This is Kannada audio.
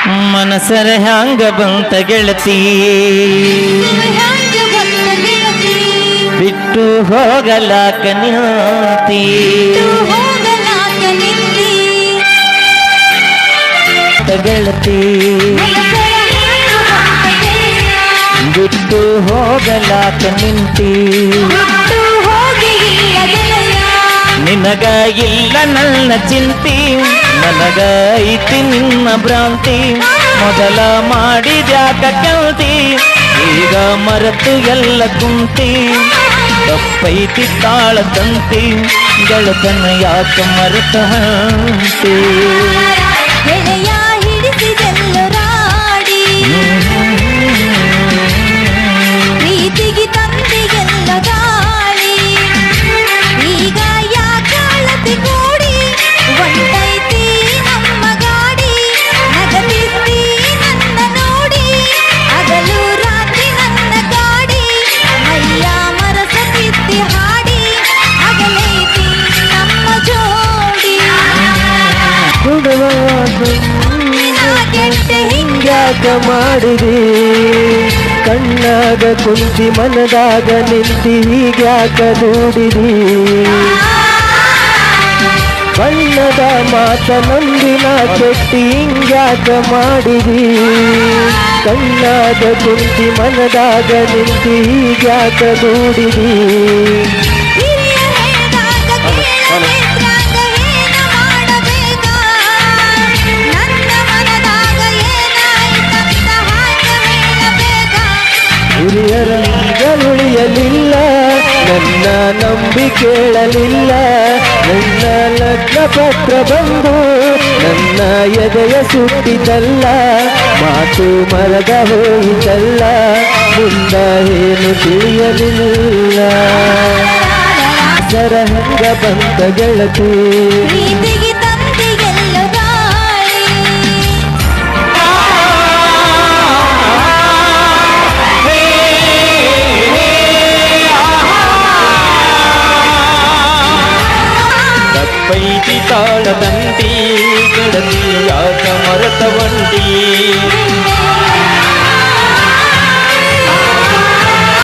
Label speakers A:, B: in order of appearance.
A: ಮನಸರ ಹ್ಯಾಂಗ ಬಂತ ಗೆಳತಿ ಬಿಟ್ಟು ಹೋಗಲಾಕ ನಿಂತಿ ಗೆಳತಿ ಬಿಟ್ಟು ಹೋಗಲಾಕ ನಿಂತಿ ನಿನಗ ಇಲ್ಲ ನನ್ನ ಚಿಂತಿ ನನಗ ಐತಿ ನಿನ್ನ ಭ್ರಾಂತಿ ಮೊದಲ ಮಾಡಿದ್ಯಾಕ ಕೇಳ್ತಿ ಈಗ ಮರೆತು ಎಲ್ಲ ಕುಂತಿ ತಪ್ಪೈತಿ ತಾಳ ತಂತಿ ಗೆಳತನ ಯಾಕ ಮರೆತ ಹಂತಿ
B: ಪ್ರೀತಿಗೆ ತಂದೆಗೆಲ್ಲ ಗಾಳಿ ಈಗ ಯಾಕಾಳತಿ ಕೂಡಿ ಒಂದೈತಿ ನಮ್ಮ ಗಾಡಿ ನಗತಿರ್ತಿ ನನ್ನ ನೋಡಿ ಹಗಲು ರಾತ್ರಿ ನನ್ನ ಗಾಡಿ ಮೈಯ ಮರಸತಿರ್ತಿ ಹಾಡಿ ಹಗಲೈತಿ ನಮ್ಮ ಜೋಡಿ
A: ಕೆಟ್ಟೆ ಹಿಂಗ್ಯಾಕ ಮಾಡಿದಿ ಕಣ್ಣಾಗ ಕುಂತಿ ಮನದಾಗ ನಿಂತಿ ಹೀಗ್ಯಾಕ ದೂಡಿದಿ ಬಣ್ಣದ ಮಾತ ನಂಬಿನ ಕೆಟ್ಟಿ ಹಿಂಗ್ಯಾಕ ಮಾಡಿದಿ ಕಣ್ಣಾಗ ಕುಂತಿ ಮನದಾಗ ನಿಂತಿ ಹೀಗ್ಯಾಕ ದೂಡಿದಿ ಹಿರಿಯರಂಗನುಳಿಯಲಿಲ್ಲ ನನ್ನ ನಂಬಿ ಕೇಳಲಿಲ್ಲ ನನ್ನ ಲಗ್ನ ಪತ್ರ ಬಂದು ನನ್ನ ಎದೆಯ ಸುಟ್ಟಿತಲ್ಲ ಮಾತು ಮರದ ಹೋಯಿತಲ್ಲ ಮುಂದ ಏನು ತಿಳಿಯಲಿಲ್ಲ ಸರ ಹಂಗ ಬಂತ ಗೆಳತಿ ತಪ್ಪೈತಿ ತಾಳದಂತಿ ಗೆಳತಿ ಯಾಕ ಮರೆತ ಬಂಡಿ